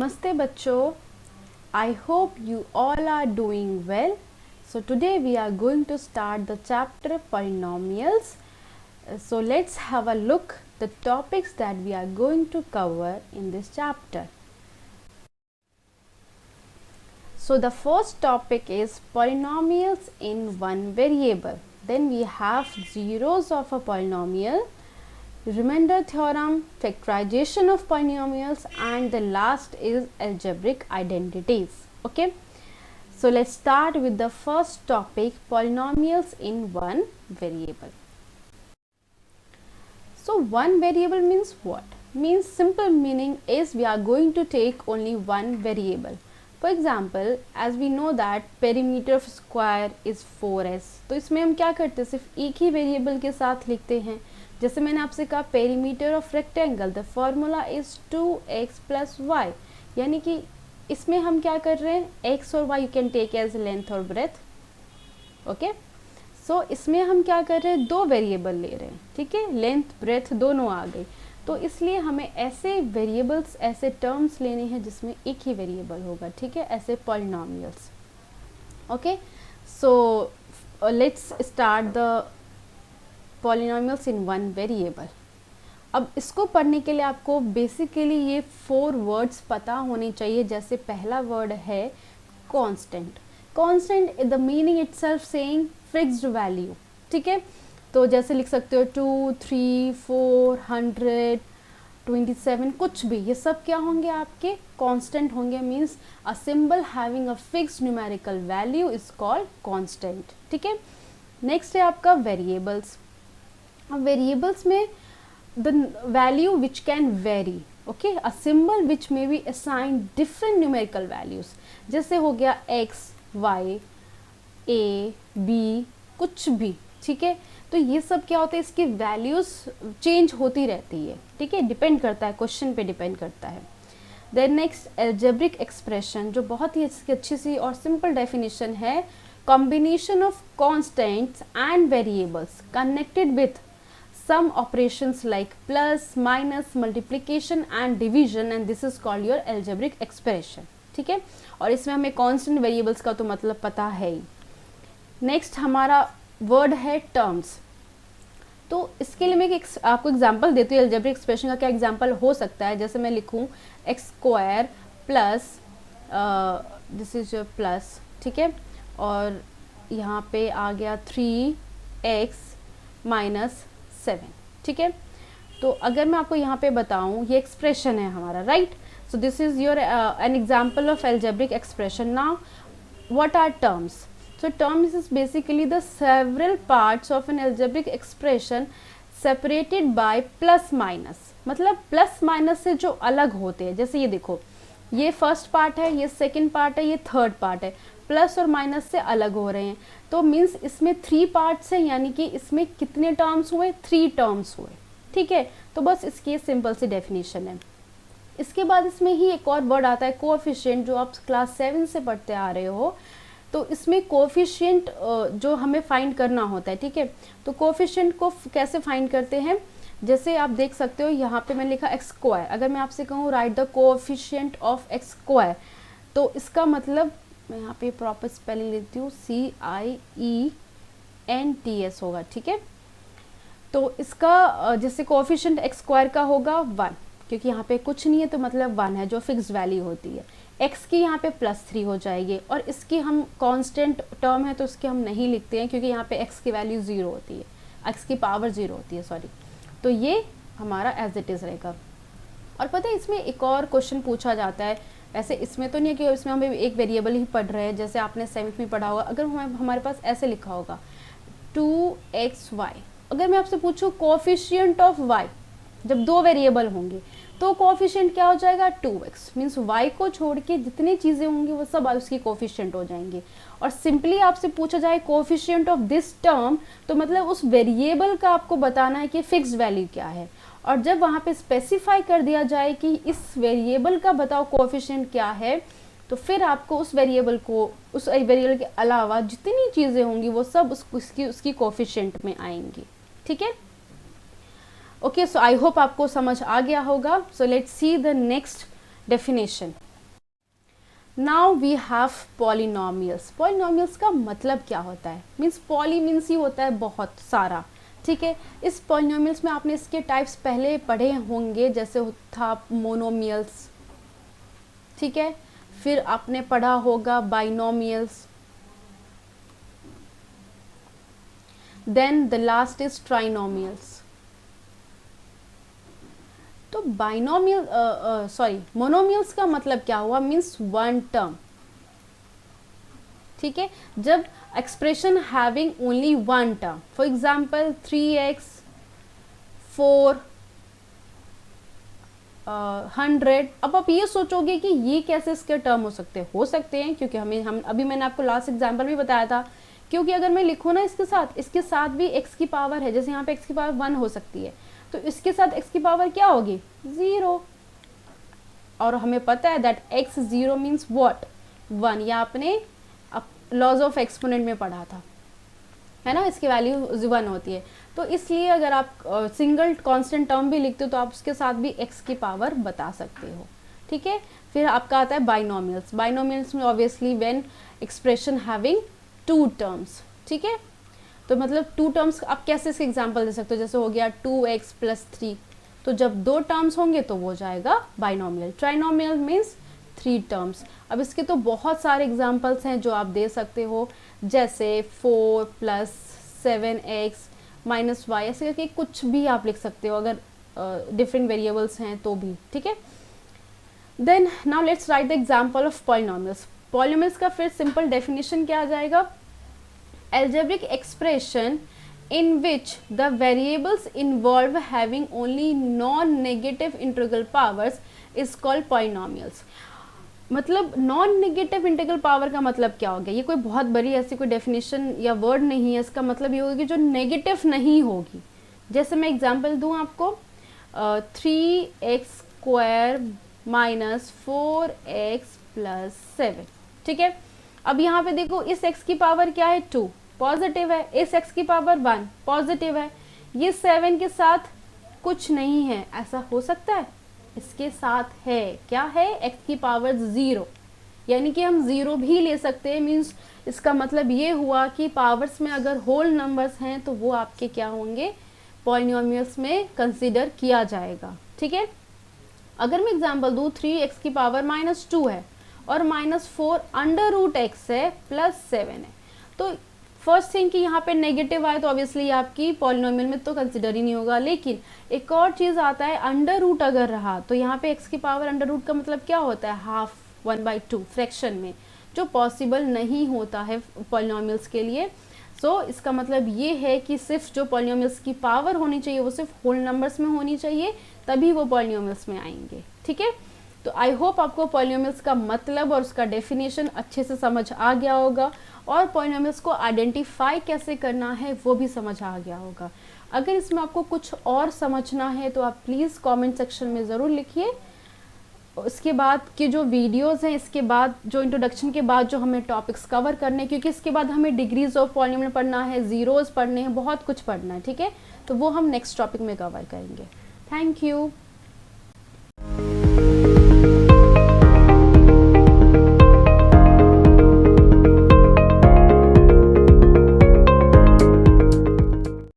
Namaste bachcho. I hope you all are doing well. So today we are going to start the chapter polynomials. So let's have a look the topics that we are going to cover in this chapter. So the first topic is polynomials in one variable. Then we have zeros of a polynomial, remainder theorem, factorization of polynomials, and the last is algebraic identities. Okay, so let's start with the first topic, polynomials in one variable. So one variable means what? Means simple meaning is we are going to take only one variable. For example, as we know that perimeter of square is 4s, तो इसमें हम क्या करते हैं, सिर्फ एक ही variable के साथ लिखते हैं. जैसे मैंने आपसे कहा perimeter of rectangle the formula is 2x plus y, यानी कि इसमें हम क्या कर रहे हैं, x और y you can take as length और ब्रेथ. ओके, सो इसमें हम क्या कर रहे हैं, दो वेरिएबल ले रहे हैं. ठीक है, लेंथ ब्रेथ दोनों आ गई, तो इसलिए हमें ऐसे वेरिएबल्स, ऐसे टर्म्स लेने हैं जिसमें एक ही वेरिएबल होगा. ठीक है, ऐसे polynomials. Okay, so let's start the polynomials in one variable. अब इसको पढ़ने के लिए आपको बेसिकली ये 4 वर्ड्स पता होने चाहिए. जैसे पहला वर्ड है constant. Constant the meaning itself saying fixed value. ठीक है, तो जैसे लिख सकते हो 2, 3, 4, 100, 27, कुछ भी, ये सब क्या होंगे, आपके कांस्टेंट होंगे. Means a symbol having a fixed numerical value is called constant. ठीक है, नेक्स्ट है आपका वेरिएबल्स. वेरिएबल्स में the value which can very. Okay, a symbol which may be assign different numerical values. जैसे हो गया x, y, a, b, कुछ भी. ठीक है, तो ये सब क्या होता है, इसकी वैल्यूज चेंज होती रहती है. ठीक है, डिपेंड करता है, क्वेश्चन पे डिपेंड करता है. देन नेक्स्ट एल्जेब्रिक एक्सप्रेशन, जो बहुत ही अच्छी सी और सिंपल डेफिनेशन है. Combination of constants and variables connected with some operations like plus, minus, multiplication and division, and this is called your algebraic expression. ठीक है, और इसमें हमें constant variables का तो मतलब पता है ही. नेक्स्ट हमारा वर्ड है टर्म्स. तो इसके लिए मैं आपको एग्जांपल देती हूँ. algebraic expression का क्या एग्जांपल हो सकता है, जैसे मैं लिखूँ x square plus this is your plus. ठीक है, और यहाँ पे आ गया 3x माइनस 7. ठीक है, तो अगर मैं आपको यहाँ पे बताऊँ, ये एक्सप्रेशन है हमारा, right. So this is your an example of algebraic expression. Now what are terms? So terms is basically the several parts of an algebraic expression separated by plus minus. मतलब प्लस माइनस से जो अलग होते हैं. जैसे ये देखो, ये फर्स्ट पार्ट है, ये सेकेंड पार्ट है, ये थर्ड पार्ट है, प्लस और माइनस से अलग हो रहे हैं. तो मीन्स इसमें 3 पार्ट्स हैं, यानी कि इसमें कितने टर्म्स हुए, 3 टर्म्स हुए. ठीक है, तो बस इसकी सिंपल सी डेफिनेशन है. इसके बाद इसमें ही एक और वर्ड आता है कोएफिशिएंट, जो आप क्लास 7 से पढ़ते आ रहे हो. तो इसमें कोएफिशिएंट जो हमें फाइंड करना होता है. ठीक है, तो कोएफिशिएंट को कैसे फाइंड करते हैं, जैसे आप देख सकते हो यहाँ पे मैंने लिखा एक्स स्क्वायर. अगर मैं आपसे कहूँ right the coefficient of x square, तो इसका मतलब मैं यहाँ पे प्रॉपर स्पेलिंग लेती हूँ, CIENTS होगा. ठीक है, तो इसका जैसे कोएफिशिएंट एक्स स्क्वायर का होगा 1, क्योंकि यहाँ पे कुछ नहीं है तो मतलब 1 है जो फिक्स्ड वैल्यू होती है. x की यहाँ पे +3 हो जाएगी, और इसकी हम कांस्टेंट टर्म है तो इसके हम नहीं लिखते हैं, क्योंकि यहाँ पे x की वैल्यू 0 होती है, x की पावर 0 होती है, सॉरी. तो ये हमारा एज इट इज़ रहेगा. और पता है इसमें एक और क्वेश्चन पूछा जाता है. ऐसे इसमें तो नहीं है कि इसमें हम एक वेरिएबल ही पढ़ रहे हैं, जैसे आपने 7th में पढ़ा होगा. अगर हमारे पास ऐसे लिखा होगा 2xy, अगर मैं आपसे पूछूं कोएफिशिएंट ऑफ y, जब 2 वेरिएबल होंगे तो कोएफिशिएंट क्या हो जाएगा, 2x. मीन्स y को छोड़ के जितनी चीज़ें होंगी वो सब उसकी कोएफिशिएंट हो जाएंगे. और सिंपली आपसे पूछा जाए कोएफिशिएंट ऑफ दिस टर्म, तो मतलब उस वेरिएबल का आपको बताना है कि फिक्स्ड वैल्यू क्या है. और जब वहाँ पे स्पेसिफाई कर दिया जाए कि इस वेरिएबल का बताओ कोएफिशिएंट क्या है, तो फिर आपको उस वेरिएबल के अलावा जितनी चीज़ें होंगी वो सब उसकी कोएफिशिएंट में आएंगी. ठीक है, ओके. सो आई होप आपको समझ आ गया होगा. So let's see the next definition. Now we have polynomials. Polynomials का मतलब क्या होता है? मीन्स पॉली मीन्स ही होता है बहुत सारा, ठीक है। इस पॉलिनोमियल्स में आपने इसके टाइप्स पहले पढ़े होंगे, जैसे था मोनोमियल्स, ठीक है, फिर आपने पढ़ा होगा binomials, then the last is trinomials. तो बाइनोमियल मोनोमियल्स का मतलब क्या हुआ? मीन्स वन टर्म, ठीक है। जब expression having only one term, for example 3x 4 100, अब आप ये सोचोगे कि ये कैसे इसके टर्म हो सकते हैं क्योंकि हम अभी मैंने आपको लास्ट एग्जाम्पल भी बताया था, क्योंकि अगर मैं लिखूँ ना इसके साथ भी x की पावर है, जैसे यहाँ पे x की पावर 1 हो सकती है, तो इसके साथ x की पावर क्या होगी? 0। और हमें पता है दैट x 0 मीन्स व्हाट? 1। या आपने लॉज ऑफ एक्सपोनेंट में पढ़ा था, है ना, इसकी वैल्यू 1 होती है। तो इसलिए अगर आप सिंगल कांस्टेंट टर्म भी लिखते हो तो आप उसके साथ भी x की पावर बता सकते हो, ठीक है। फिर आपका आता है बाइनोमियल्स। बाइनोमियल्स में obviously when expression having two terms, ठीक है। तो मतलब टू टर्म्स आप कैसे इसके एग्जांपल दे सकते हो? जैसे हो गया 2x + 3, तो जब दो टर्म्स होंगे तो वो हो जाएगा बाइनोमियल। Trinomial means 3 terms. अब इसके तो बहुत सारे एग्जांपल्स हैं जो आप दे सकते हो, जैसे 4 + 7x - y, ऐसे करके कुछ भी आप लिख सकते हो अगर डिफरेंट वेरिएबल्स हैं तो भी, ठीक है। Then now let's write the example of polynomials. Polynomials का फिर सिंपल डेफिनेशन क्या आ जाएगा? algebraic expression in which the variables involved having only non-negative integral powers is called polynomials। मतलब नॉन नेगेटिव इंटीग्रल पावर का मतलब क्या हो गया? ये कोई बहुत बड़ी ऐसी कोई डेफिनेशन या वर्ड नहीं है, इसका मतलब ये होगा कि जो नेगेटिव नहीं होगी। जैसे मैं एग्जांपल दूं आपको, 3x² - 4x + 7, ठीक है। अब यहाँ पे देखो, इस x की पावर क्या है? 2 पॉजिटिव है, इस x की पावर 1 पॉजिटिव है, ये 7 के साथ कुछ नहीं है, ऐसा हो सकता है? इसके साथ है, क्या है? x की पावर 0, यानी कि हम 0 भी ले सकते हैं। मीन्स इसका मतलब ये हुआ कि पावर्स में अगर होल नंबर्स हैं तो वो आपके क्या होंगे? पॉलिनोमियल्स में कंसीडर किया जाएगा, ठीक है। अगर मैं एग्जांपल दूँ, 3x की पावर -2 है और -4 √x है +7 है, तो फर्स्ट थिंग कि यहाँ पे नेगेटिव आए तो ऑब्वियसली आपकी पॉलिनोमियल में तो कंसिडर ही नहीं होगा। लेकिन एक और चीज़ आता है, अंडर रूट अगर रहा तो यहाँ पे x की पावर अंडर रूट का मतलब क्या होता है? हाफ, 1/2 फ्रैक्शन में, जो पॉसिबल नहीं होता है पॉलिनोमियल्स के लिए। सो इसका मतलब ये है कि सिर्फ जो पॉलिनोमियल्स की पावर होनी चाहिए वो सिर्फ होल नंबर्स में होनी चाहिए, तभी वो पॉलिनोमियल्स में आएंगे, ठीक है। तो आई होप आपको पॉलिनोमियल्स का मतलब और उसका डेफिनेशन अच्छे से समझ आ गया होगा, और पॉलिनोमियल्स को आइडेंटिफाई कैसे करना है वो भी समझ आ गया होगा। अगर इसमें आपको कुछ और समझना है तो आप प्लीज़ कमेंट सेक्शन में ज़रूर लिखिए। उसके बाद के जो वीडियोस हैं, इसके बाद जो इंट्रोडक्शन के बाद जो हमें टॉपिक्स कवर करने हैं, क्योंकि इसके बाद हमें डिग्रीज ऑफ पॉलिनोमियल पढ़ना है, ज़ीरोज़ पढ़ने हैं, बहुत कुछ पढ़ना है, ठीक है। तो वो हम नेक्स्ट टॉपिक में कवर करेंगे। Thank you.